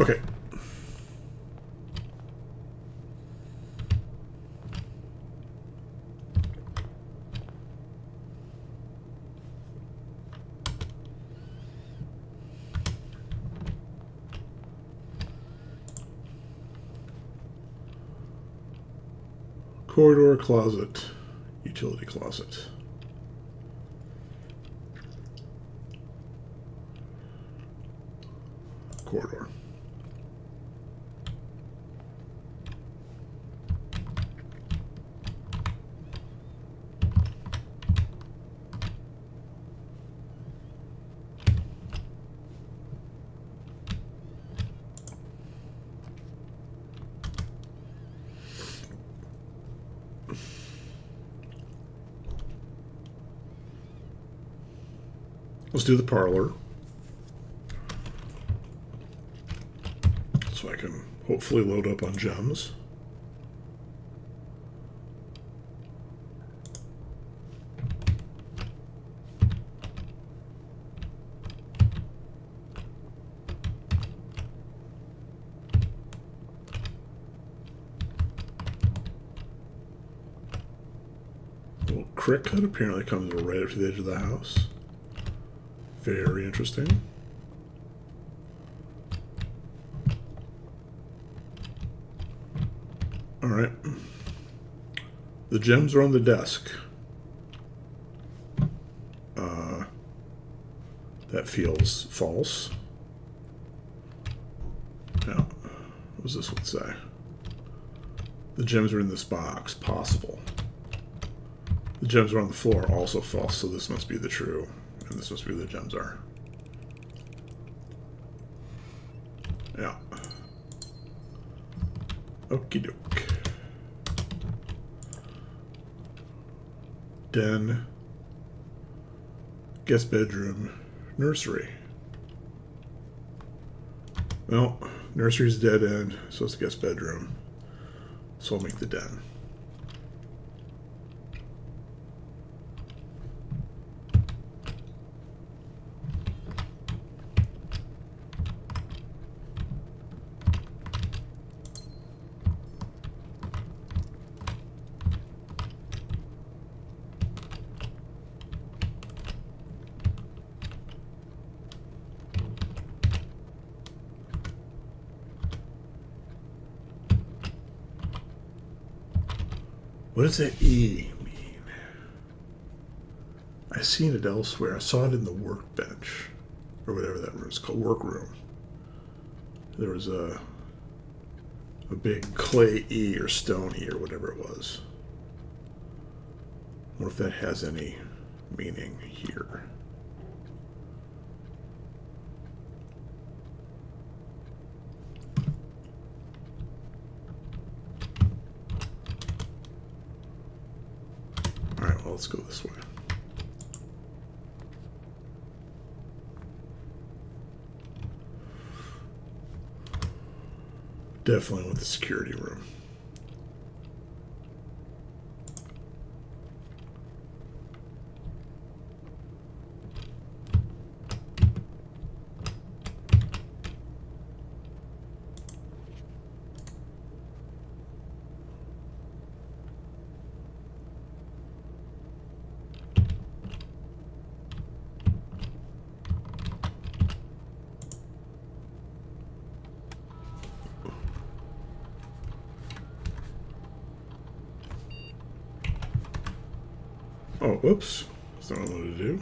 Okay. Corridor, closet, utility closet. Corridor. Let's do the parlor. So I can hopefully load up on gems. A little crick cut apparently comes right up to the edge of the house. Very interesting. All right. The gems are on the desk. That feels false. Now, what does this one say? The gems are in this box. Possible. The gems are on the floor. Also false. So this must be the true. And this must be where the gems are. Yeah. Okie doke. Den. Guest bedroom. Nursery. Well, nursery's dead end, so it's the guest bedroom. So I'll make the den. What does that E mean? I've seen it elsewhere. I saw it in the workbench, or whatever that room is called, workroom. There was a big clay E or stone E or whatever it was. I wonder if that has any meaning here. Alright, well, let's go this way. Definitely want the security room. Oh, whoops. That's not what I wanted to do.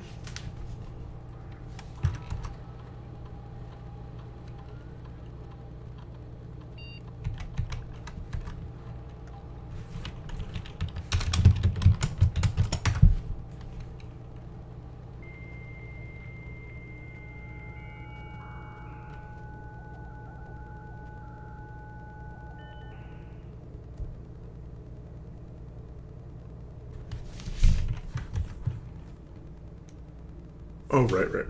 Oh, right. Data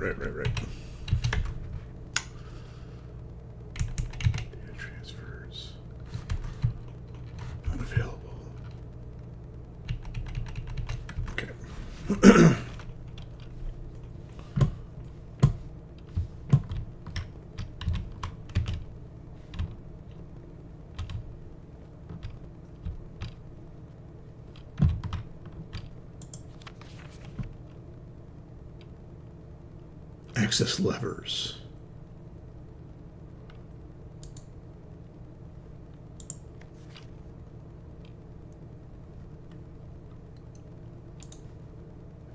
transfers. Unavailable. Okay. Access levers.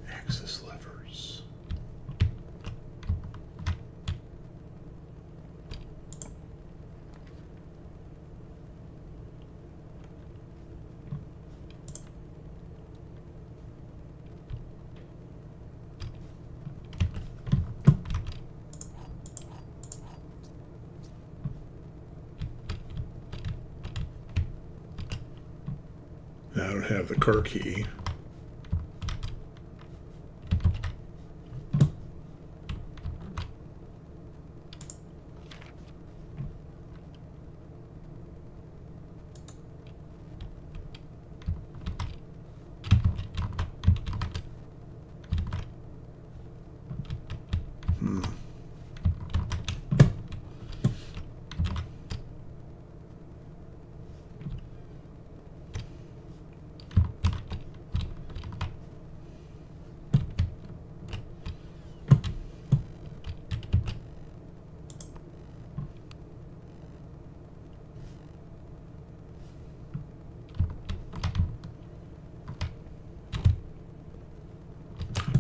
Access levers. I don't have the car key.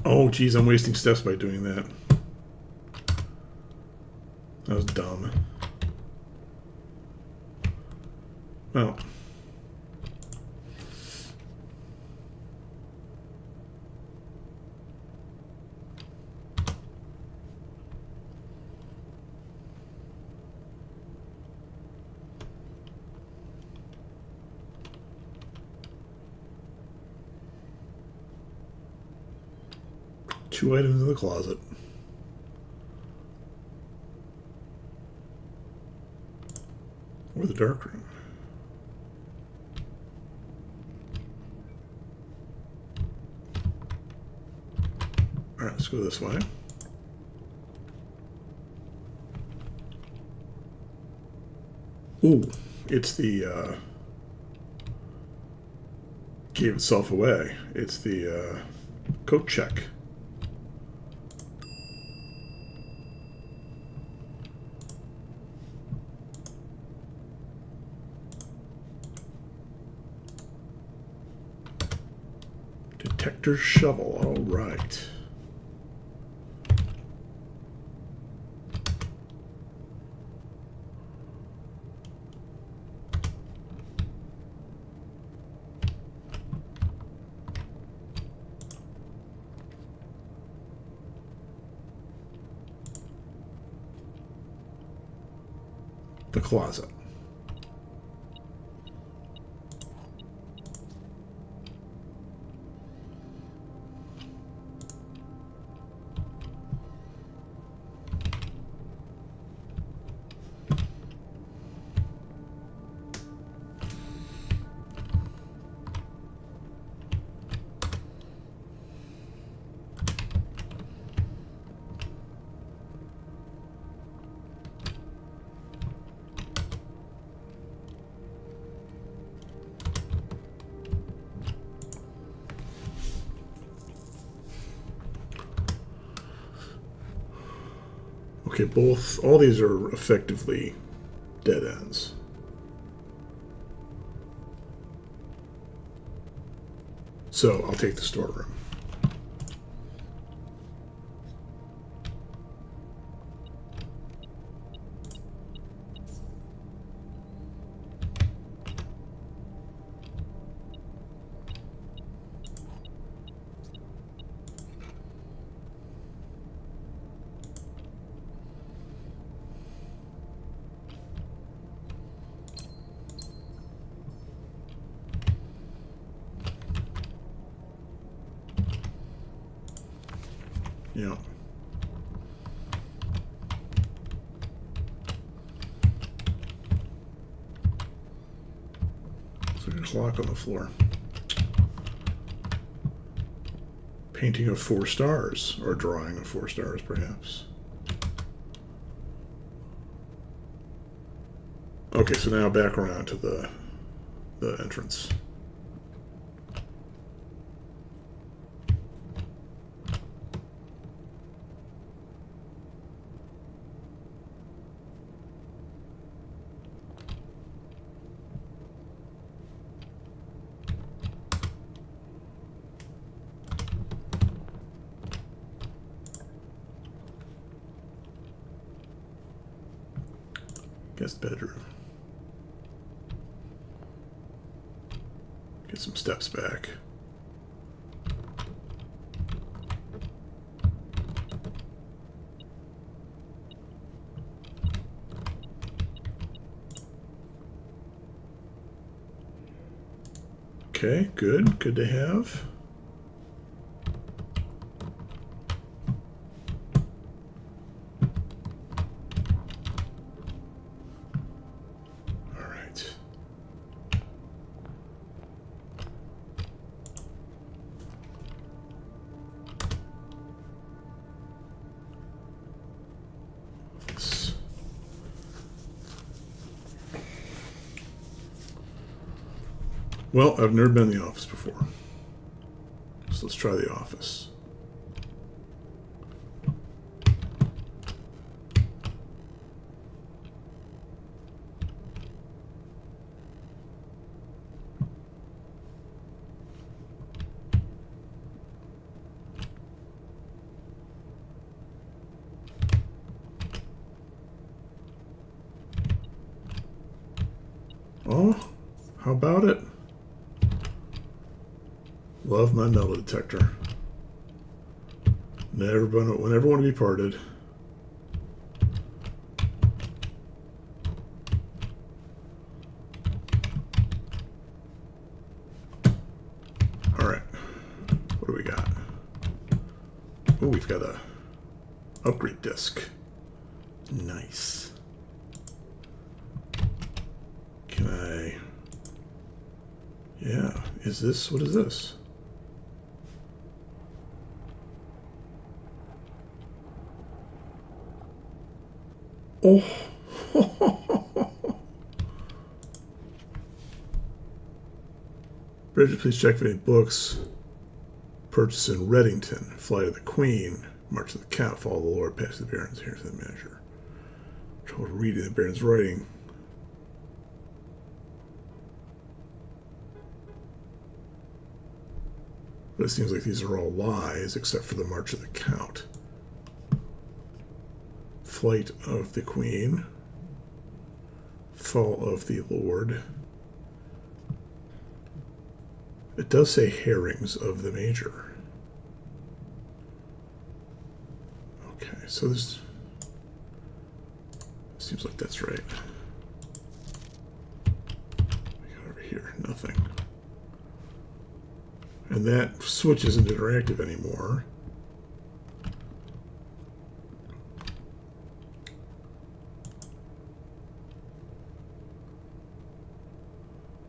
Oh, geez, I'm wasting steps by doing that. That was dumb. Well. Two items in the closet. Or the dark room. Alright, let's go this way. Ooh, it's the, gave itself away. It's the, coat check. Detector shovel, all right. The closet. Okay, all these are effectively dead ends. So I'll take the storeroom. Yeah. So there's a clock on the floor. Painting of 4 stars, or drawing of 4 stars, perhaps. Okay, so now back around to the entrance. Guest bedroom. Get some steps back. Okay, good. Good to have. All right. Well, I've never been in the office before. So let's try the office. Oh, how about it? Love my metal detector. Never want to be parted. All right. What do we got? Oh, we've got a upgrade disc. Nice. Can I? Yeah. Is this? What is this? Oh. Bridget, please check for any books. Purchase in Reddington. Flight of the Queen. March of the Count. Follow the Lord. Pass the Barons. Here's the measure. Trouble reading the Baron's writing. But it seems like these are all lies except for the March of the Count. Flight of the Queen. Fall of the Lord. It does say herrings of the Major. Okay, so this seems like that's right. We got over here, nothing. And that switch isn't interactive anymore.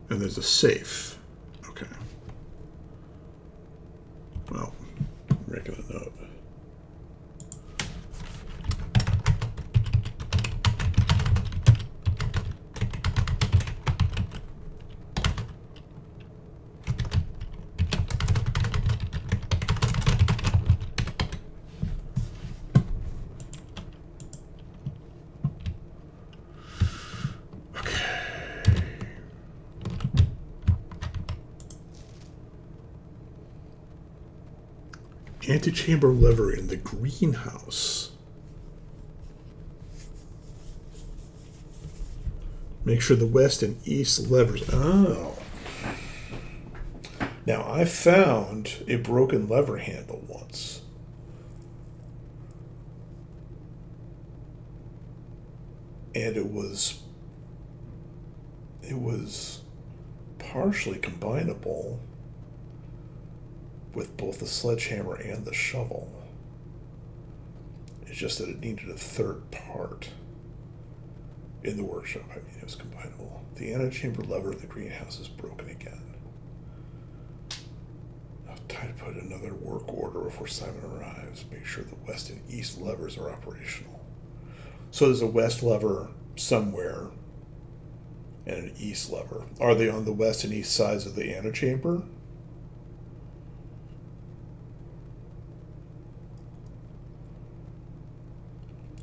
And there's a safe. Okay. Well, I'm making a note. Antechamber lever in the greenhouse. Make sure the west and east levers. Oh. Now, I found a broken lever handle once. And it was partially combinable with both the sledgehammer and the shovel. It's just that it needed a third part in the workshop. I mean, it was combinable. The antechamber lever in the greenhouse is broken again. I'll try to put another work order before Simon arrives. Make sure the west and east levers are operational. So there's a west lever somewhere and an east lever. Are they on the west and east sides of the antechamber?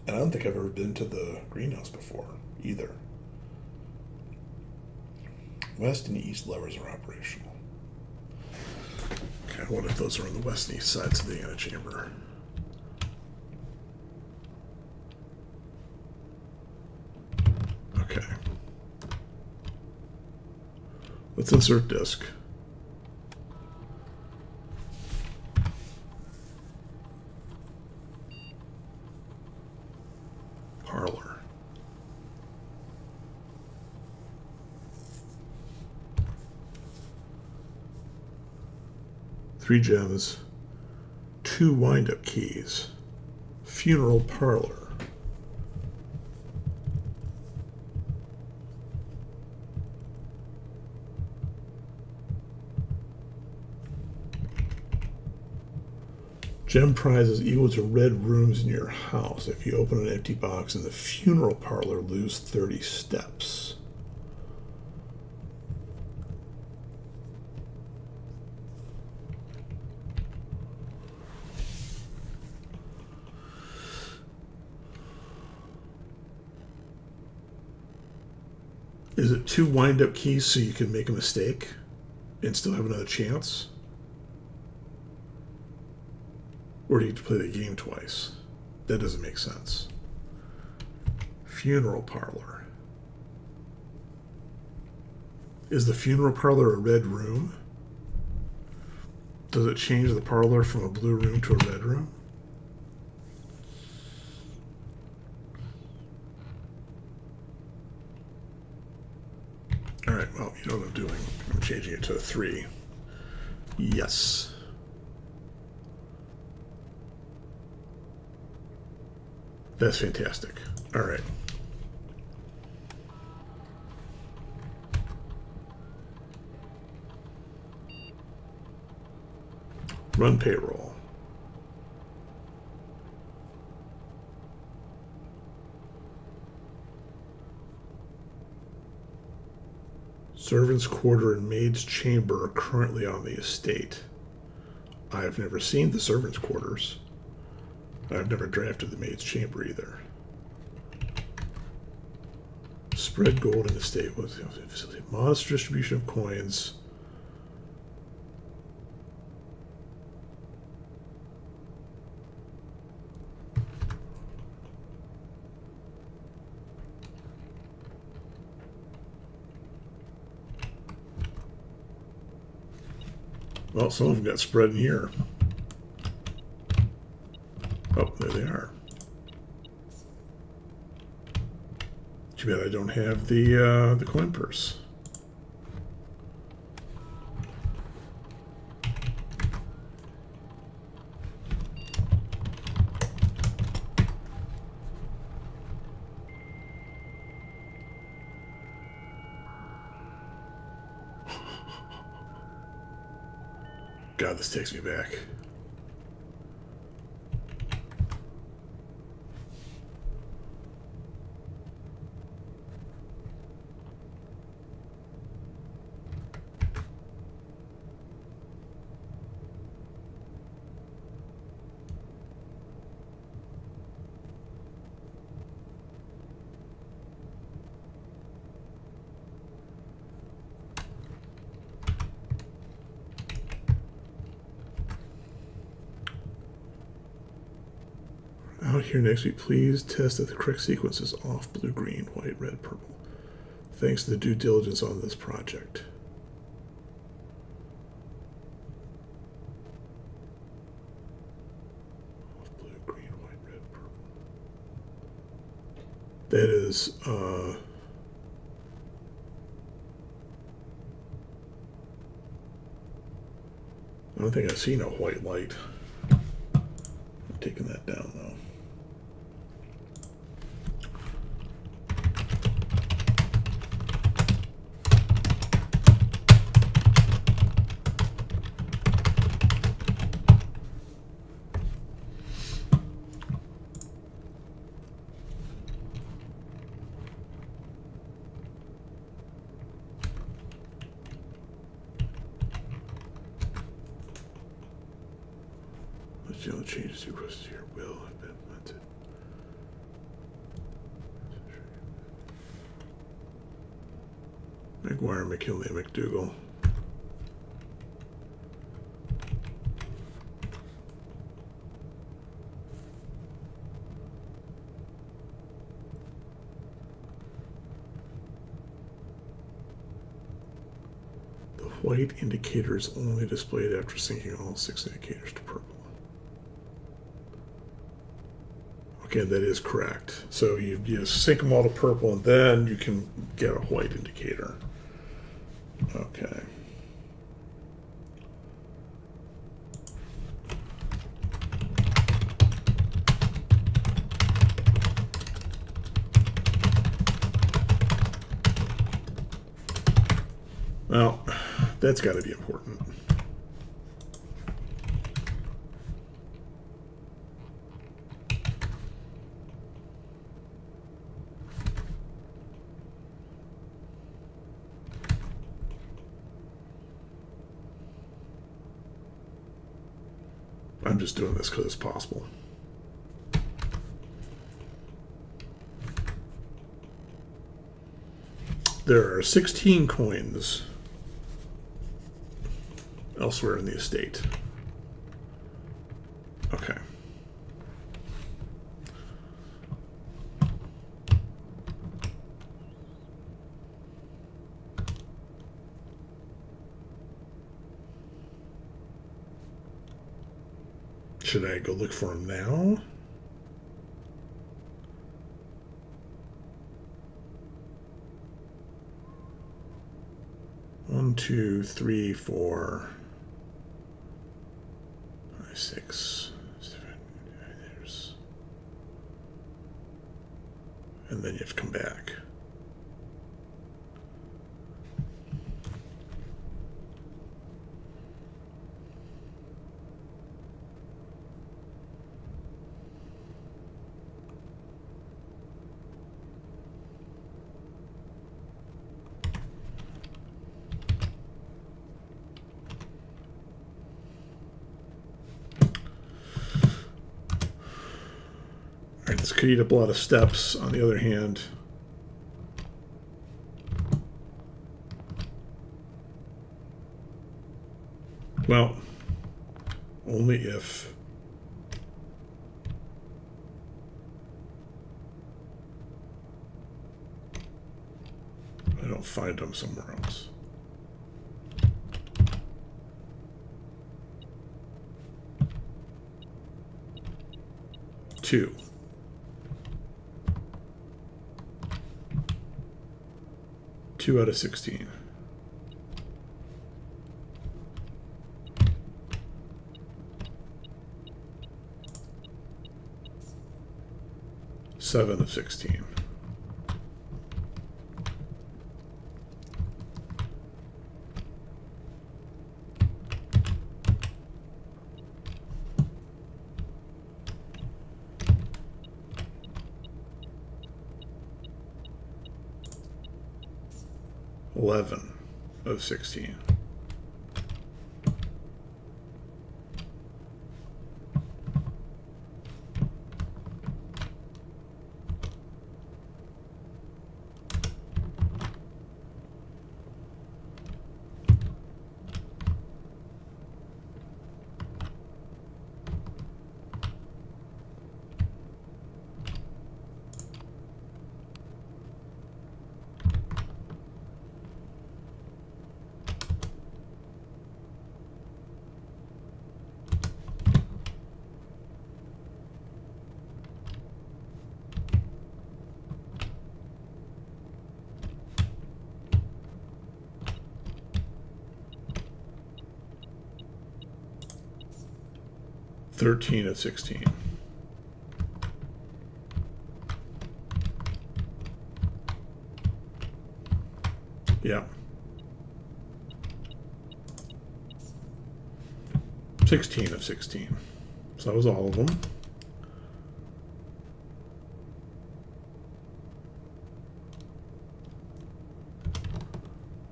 And I don't think I've ever been to the greenhouse before, either. West and east levers are operational. Okay, I wonder if those are on the west and east sides of the antechamber. Okay. Let's insert disk. Parlor. Three gems. 2 wind-up keys. Funeral parlor. Gem prizes equal to red rooms in your house. If you open an empty box in the funeral parlor, lose 30 steps. Is it 2 wind-up keys so you can make a mistake and still have another chance? Or do you have to play the game twice? That doesn't make sense. Funeral parlor. Is the funeral parlor a red room? Does it change the parlor from a blue room to a red room? Alright, well, you know what I'm doing. I'm changing it to a 3. Yes. That's fantastic. Alright. Run payroll. Servants' quarter and maid's chamber are currently on the estate. I have never seen the servants' quarters. I've never drafted the maid's chamber either. Spread gold in the estate was facility. Modest distribution of coins. Well, some of them got spread in here. Oh, there they are. Too bad I don't have the coin purse. God, this takes me back. Out here next week, please test that the correct sequence is off: blue, green, white, red, purple. Thanks to the due diligence on this project. Off: blue, green, white, red, purple. That is, I don't think I see no white light. I'm taking that down though. The only changes requested here will have been implemented. McGuire, McKinley, McDougal. white indicator is only displayed after syncing all 6 indicators to purple. Okay, that is correct. So you sync them all to purple, and then you can get a white indicator. Okay. Well, that's got to be important. I'm just doing this because it's possible. There are 16 coins elsewhere in the estate. Okay. Should I go look for him now? One, two, three, 4, 5, 6, 7, 8, there's... And then you have to come back. Alright, this could eat up a lot of steps. On the other hand, well, only if I don't find them somewhere else. Two. Two out of 16. Seven of 16. $11 of 16. $13 of 16. Yeah. 16 of 16. So that was all of them.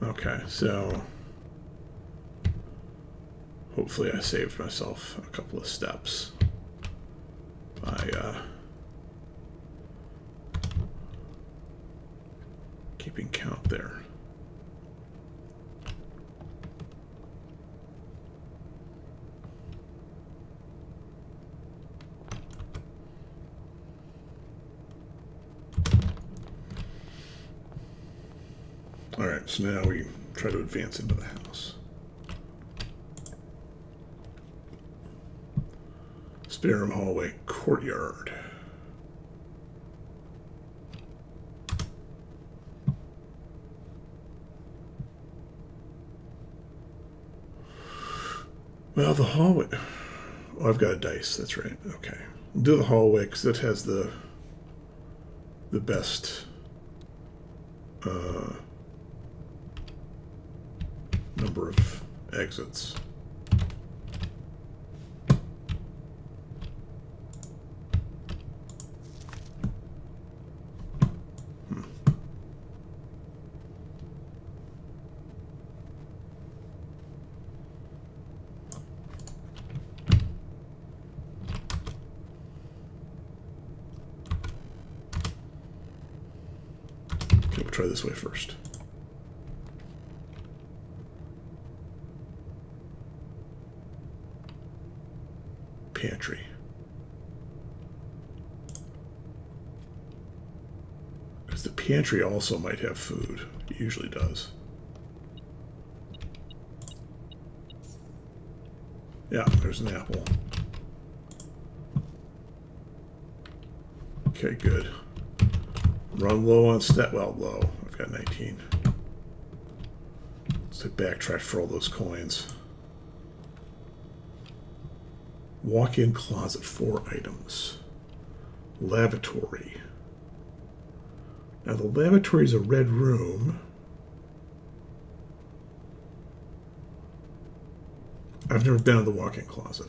Okay, so hopefully I saved myself a couple of steps by keeping count there. All right, so now we try to advance into the house. Spare room, hallway, courtyard. Well, the hallway... Oh, I've got a dice. That's right. Okay. We'll do the hallway because it has the best number of exits. Okay, we'll try this way first. Pantry. Because the pantry also might have food. It usually does. Yeah, there's an apple. Okay, good. Run low on stat. Well, low. I've got 19. So backtrack for all those coins. Walk-in closet, 4 items. Lavatory. Now the lavatory is a red room. I've never been in the walk-in closet.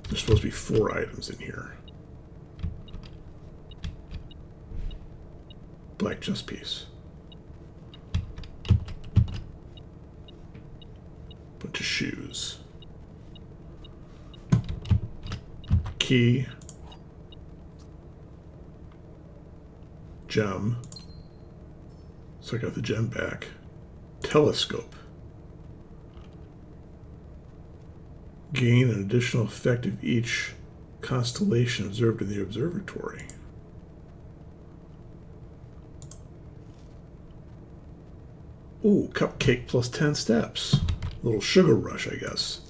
There's supposed to be 4 items in here. Black chess piece. Bunch of shoes. Key. Gem. So I got the gem back. Telescope. Gain an additional effect of each constellation observed in the observatory. Ooh, cupcake plus 10 steps. Little sugar rush, I guess.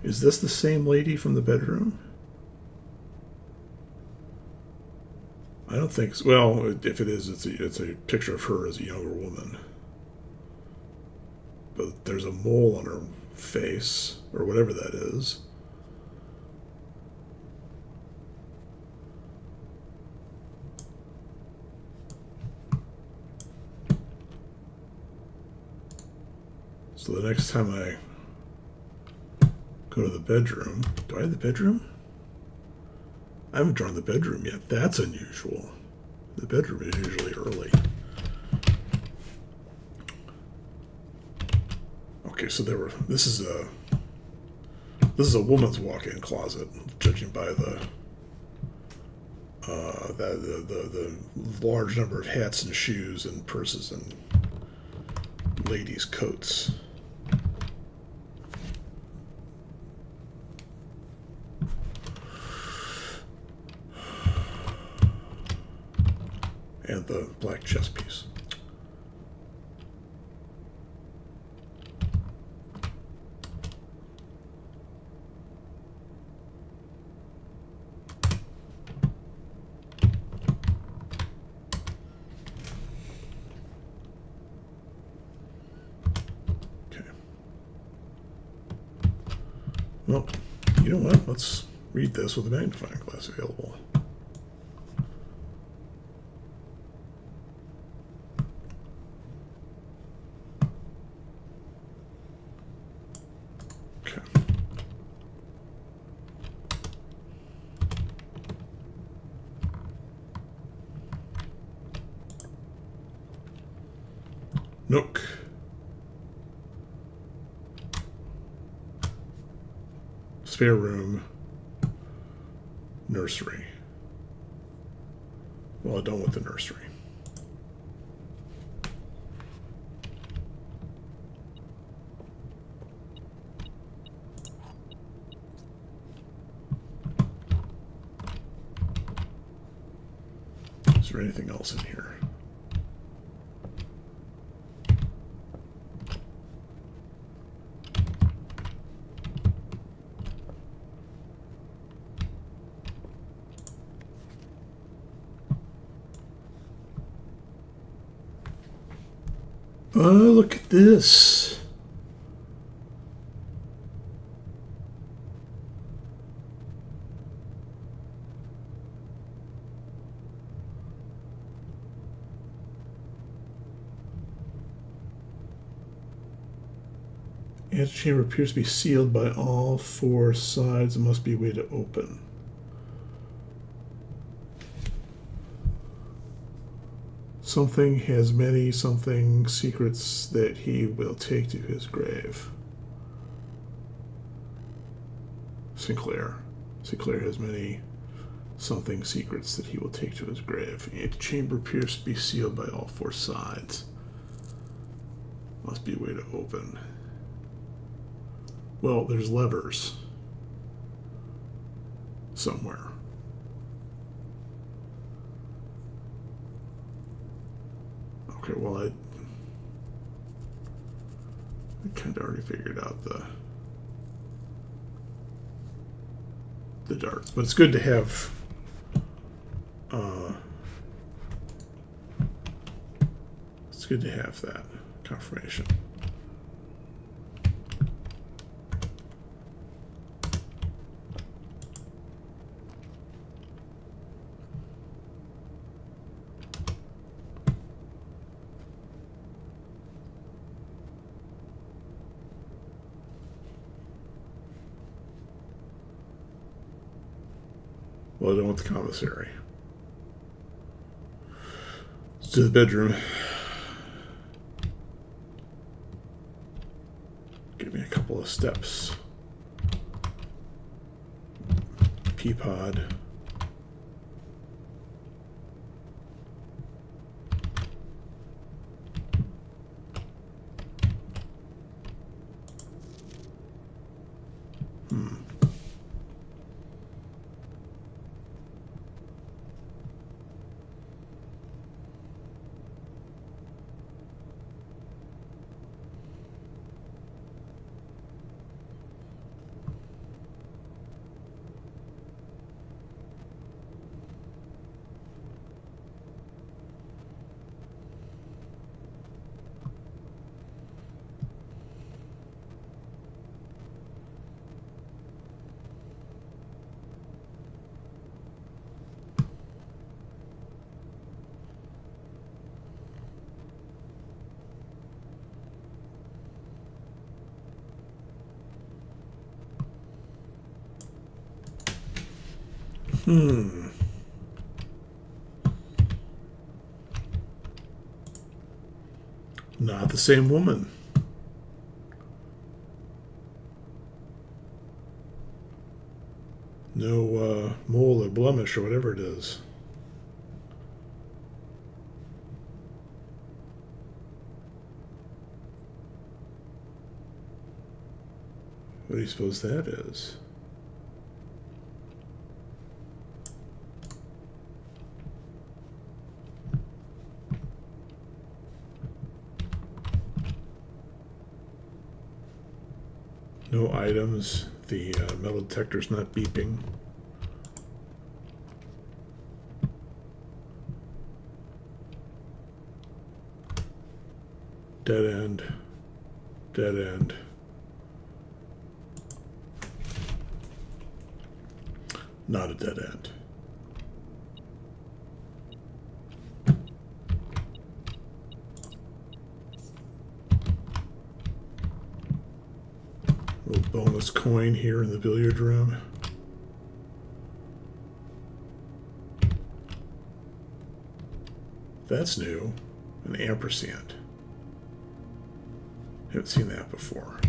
Is this the same lady from the bedroom? I don't think so. Well, if it is, it's a picture of her as a younger woman. But there's a mole on her face, or whatever that is. So the next time I go to the bedroom, do I have the bedroom? I haven't drawn the bedroom yet. That's unusual. The bedroom is usually early. Okay, so this is a woman's walk-in closet, judging by the large number of hats and shoes and purses and ladies' coats. And the black chess piece. Okay. Well, you know what? Let's read this with a magnifying glass available. Nook. Spare room. Nursery. Well, I don't want the nursery. Is there anything else in here? Oh, look at this. Antechamber appears to be sealed by all four sides. There must be a way to open. Something has many something secrets that he will take to his grave. Sinclair. Sinclair has many something secrets that he will take to his grave. The antechamber appears to be sealed by all four sides. Must be a way to open. Well, there's levers somewhere. Okay, well, I kind of already figured out the darts, but it's good to have that confirmation. Well, I don't want the commissary. Let's do the bedroom. Give me a couple of steps. Peapod. Not the same woman. No mole or blemish or whatever it is. What do you suppose that is? No items. The metal detector's not beeping. Dead end. Dead end. Not a dead end. Little bonus coin here in the billiard room. That's new. An ampersand. Haven't seen that before.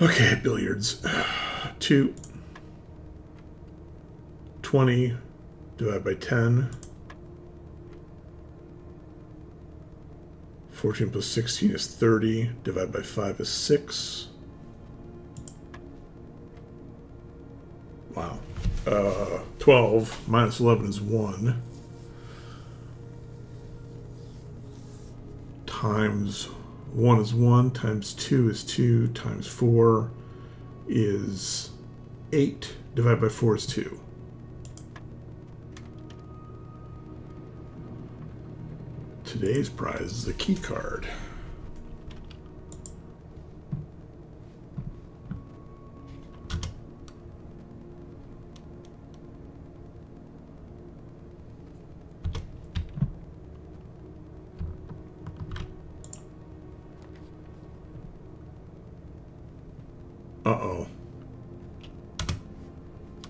Okay, billiards. 2. 20 divided by 10. 14 plus 16 is 30. Divided by 5 is 6. Wow. 12 minus 11 is 1. Times 1 is 1. Times 2 is 2. Times 4 is 8. Divided by 4 is 2. Today's prize is the key card. Uh-oh.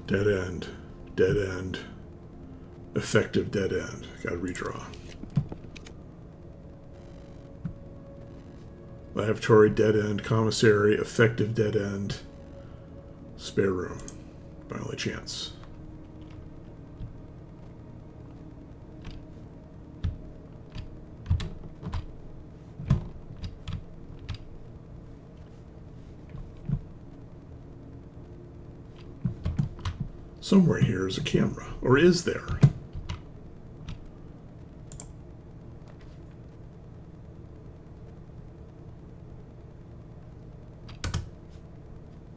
Dead end. Dead end. Effective dead end. Gotta redraw. Laboratory, dead end, commissary, effective dead end, spare room. My only chance. Somewhere here is a camera. Or is there?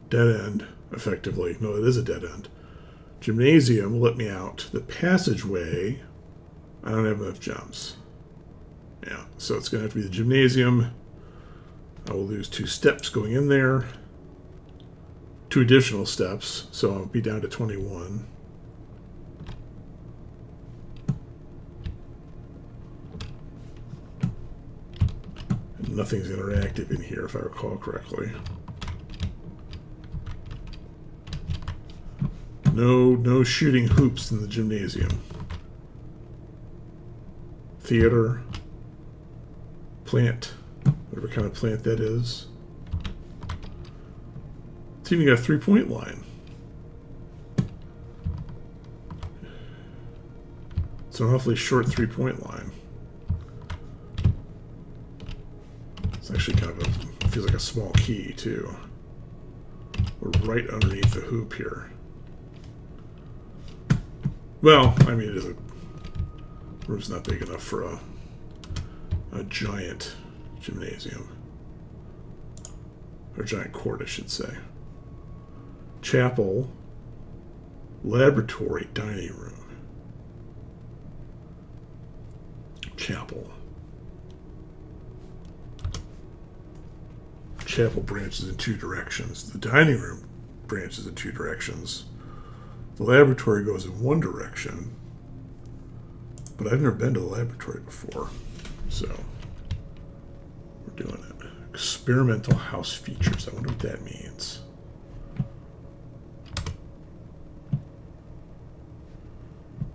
Dead end, effectively. No, it is a dead end. Gymnasium, let me out. The passageway, I don't have enough gems. Yeah, so it's going to have to be the gymnasium. I will lose 2 steps going in there. 2 additional steps, so I'll be down to 21. And nothing's interactive in here, if I recall correctly. No shooting hoops in the gymnasium. Theater. Plant. Whatever kind of plant that is. It's even got a 3-point line. It's an awfully short 3-point line. It's actually kind of feels like a small key, too. We're right underneath the hoop here. Well, I mean, the room's not big enough for a giant gymnasium. Or giant court, I should say. Chapel, laboratory, dining room. Chapel. Chapel branches in 2 directions. The dining room branches in 2 directions. The laboratory goes in 1 direction, but I've never been to the laboratory before, so we're doing it. Experimental house features. I wonder what that means.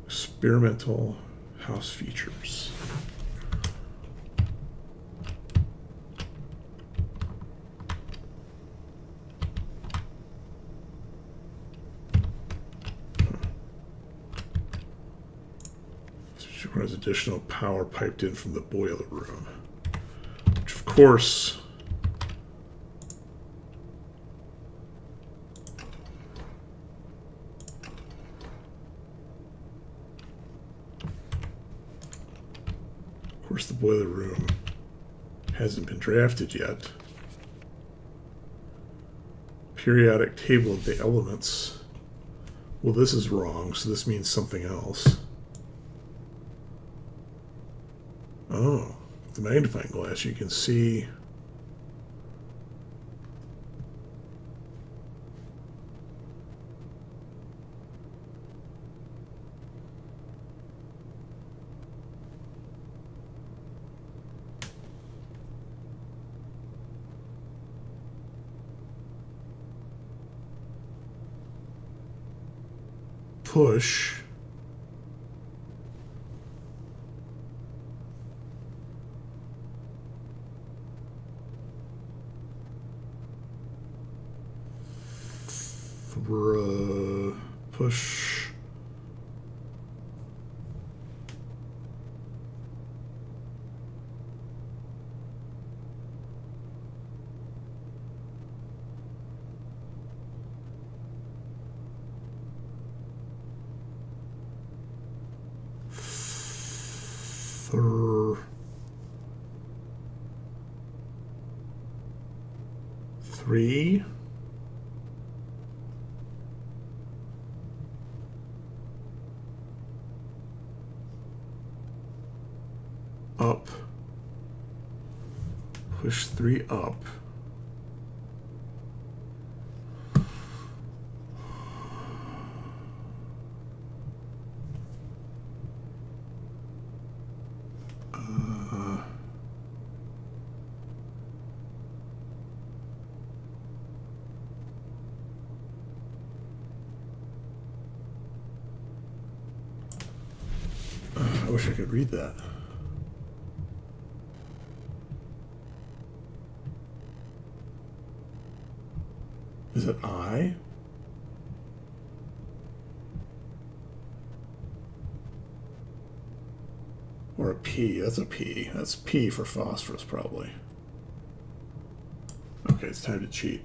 Experimental house features. Requires additional power piped in from the boiler room, which of course the boiler room hasn't been drafted yet. Periodic table of the elements. Well, this is wrong, so this means something else. Oh, the magnifying glass, you can see push. Push. Three. up, push 3 up. I wish I could read that. Is it I? Or a P? That's a P. That's P for phosphorus, probably. Okay, it's time to cheat.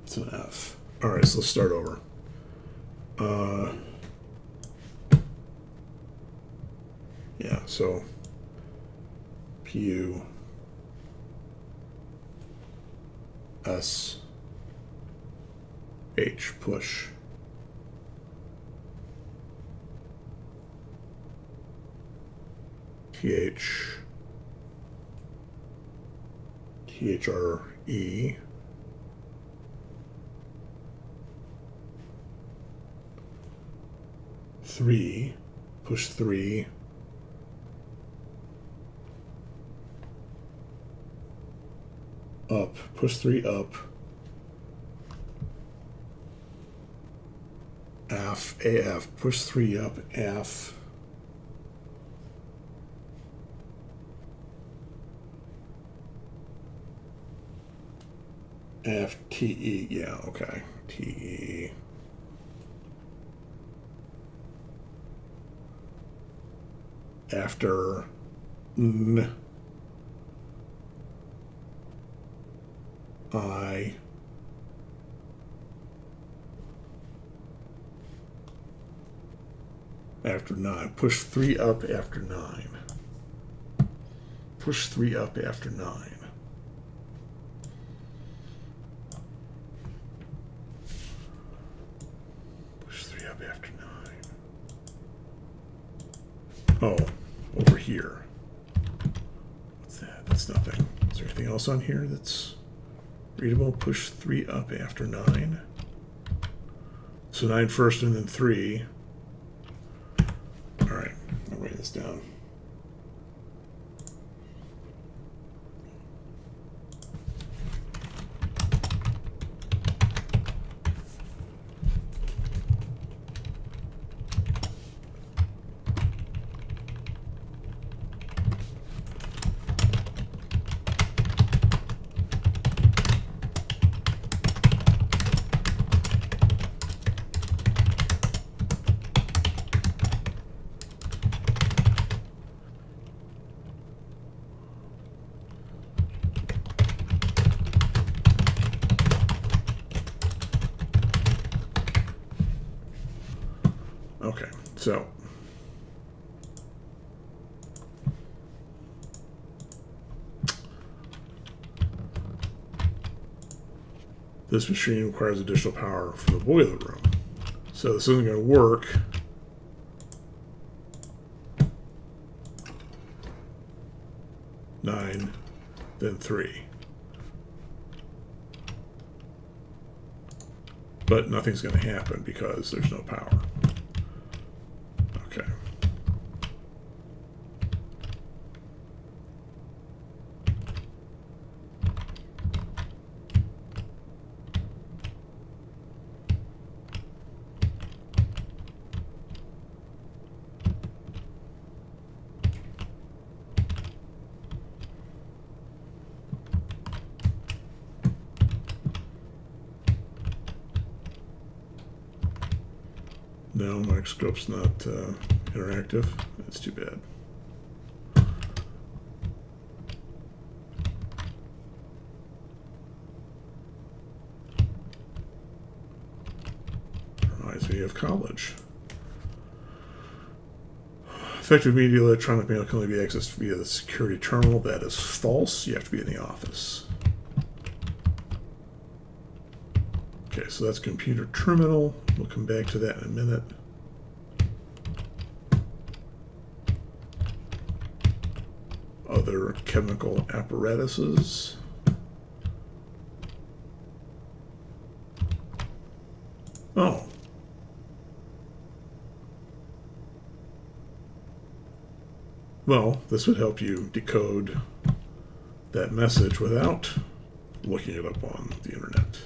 It's an F. All right, so let's start over. Yeah, so PU S H push. THRE three, push 3, up, push 3 up, AF, push 3 up, AF, TE, yeah, okay, TE. After N, I, after 9. Push 3 up after 9. Push 3 up after 9. Push 3 up after 9. Oh, over here. What's that? That's nothing. Is there anything else on here that's readable? Push 3 up after 9. So 9 first and then 3. All right, I'll write this down. Okay, so this machine requires additional power for the boiler room. So this isn't going to work. Nine, then 3. But nothing's going to happen because there's no power. Okay. No, microscope's not interactive. That's too bad. Reminds me of college. Effective media electronic mail can only be accessed via the security terminal. That is false. You have to be in the office. Okay, so that's computer terminal. We'll come back to that in a minute. Other chemical apparatuses. Oh. Well, this would help you decode that message without looking it up on the internet.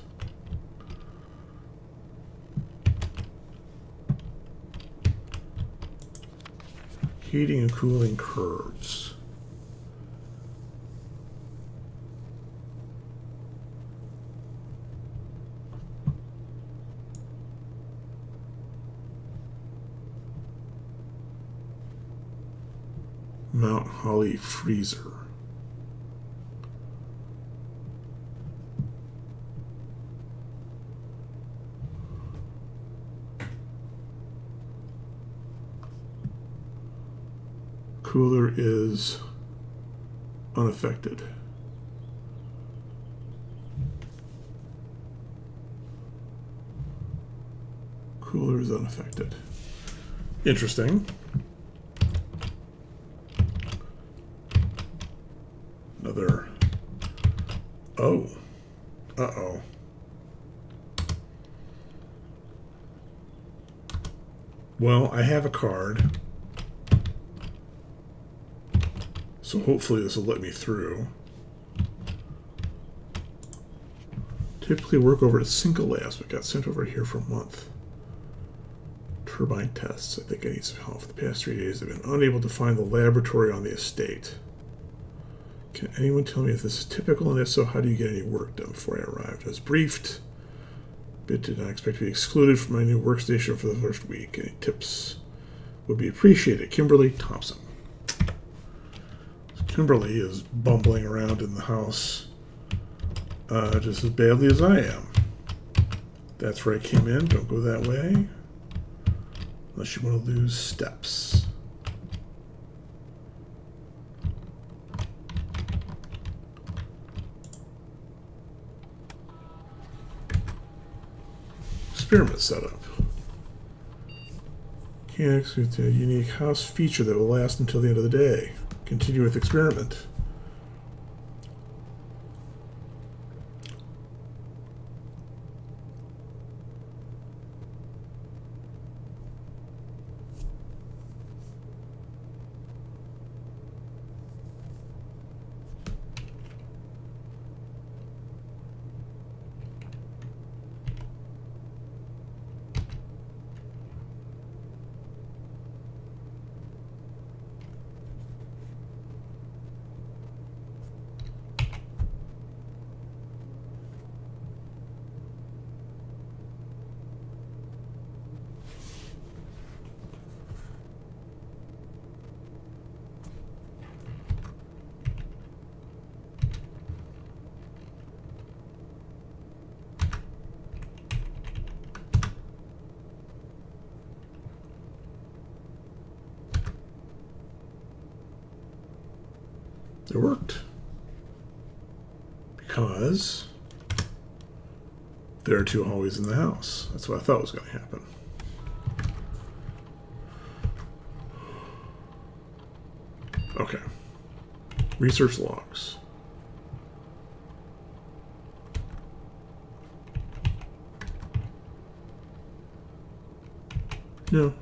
Heating and cooling curves. Mount Holly freezer. Cooler is unaffected. Cooler is unaffected. Interesting. Another. Oh. Uh-oh. Well, I have a card. So hopefully this will let me through. Typically work over at Single Labs, but got sent over here for a month. Turbine tests. I think I need some help. For the past 3 days, I've been unable to find the laboratory on the estate. Can anyone tell me if this is typical, and if so, how do you get any work done before I arrived? I was briefed, but did not expect to be excluded from my new workstation for the first week. Any tips would be appreciated. Kimberly Thompson. Kimberly is bumbling around in the house just as badly as I am. That's where I came in. Don't go that way. Unless you want to lose steps. Experiment setup. Mechanics with a unique house feature that will last until the end of the day. Continue with experiment. It worked. Because there are two hallways in the house. That's what I thought was going to happen. Okay. Research logs. No.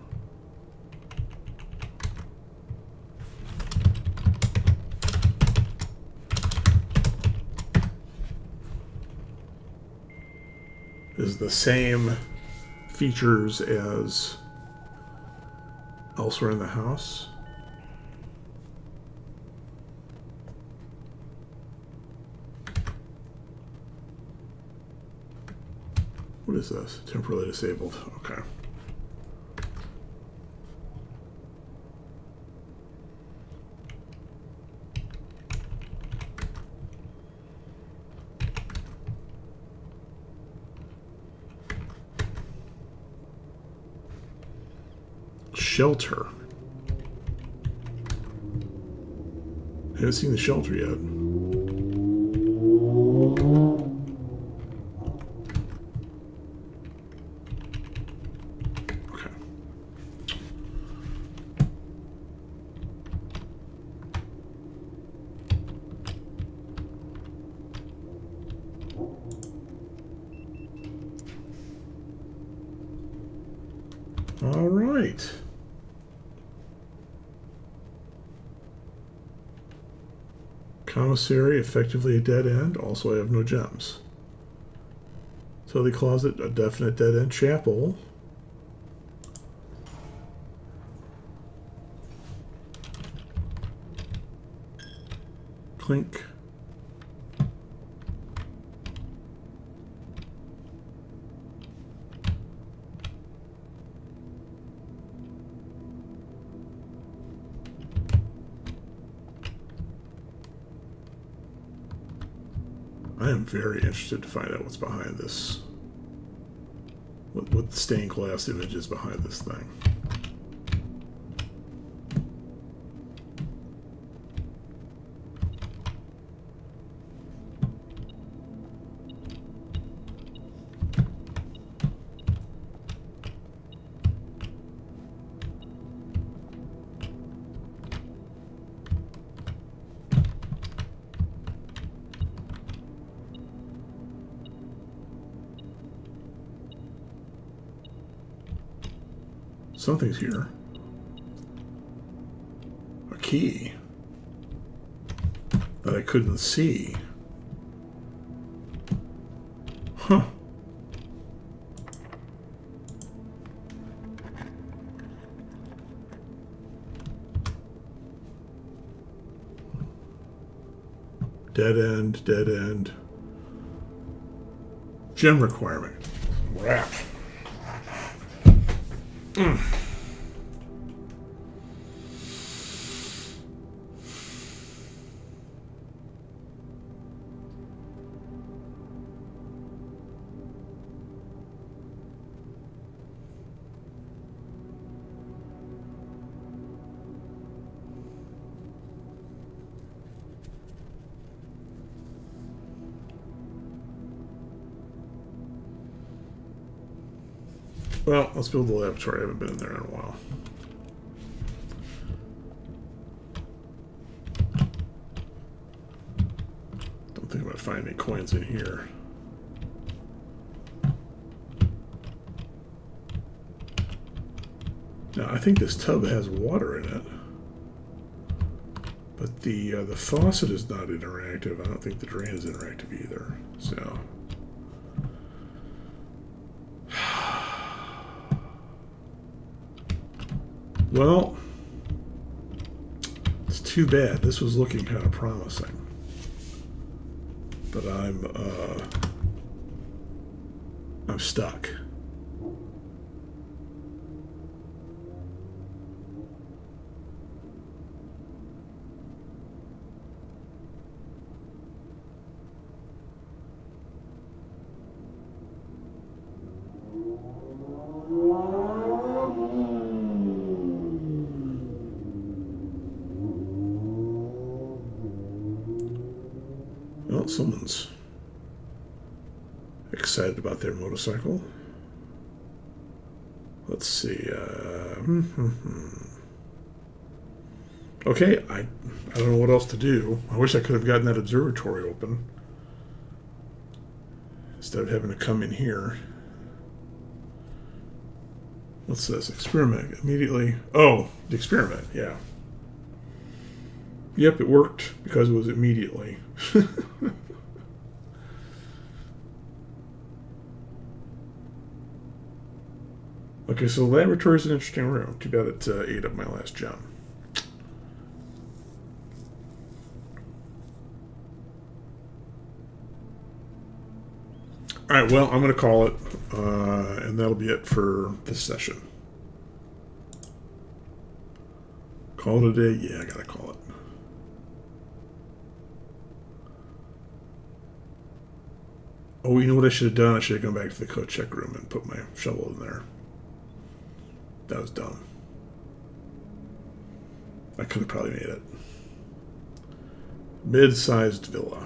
Is the same features as elsewhere in the house. What is this? Temporarily disabled. Okay. Shelter. haven't seen the shelter yet. Okay. All right. Commissary, effectively a dead end. Also, I have no gems. Utility closet, a definite dead end. Chapel. Clink. I am very interested to find out what's behind this. What the stained glass image is behind this thing. Something's here. A key that I couldn't see. Huh. Dead end, dead end. Gem requirement. Wrap. Well, let's build the laboratory. I haven't been in there in a while. Don't think I'm going to find any coins in here. Now, I think this tub has water in it. But the faucet is not interactive. I don't think the drain is interactive either. So... Well, it's too bad. This was looking kind of promising. But I'm stuck. Well, someone's excited about their motorcycle. Let's see. Okay, I don't know what else to do. I wish I could have gotten that observatory open instead of having to come in here. What's this? Experiment. Immediately. Oh, the experiment. Yeah. Yep, it worked because it was immediately. Okay, so the laboratory is an interesting room. Too bad it ate up my last gem. All right, well, I'm going to call it, and that'll be it for this session. Call it a day? Yeah, I got to call it. Oh, you know what I should have done? I should have gone back to the coat check room and put my shovel in there. That was dumb. I could have probably made it. Mid-sized villa.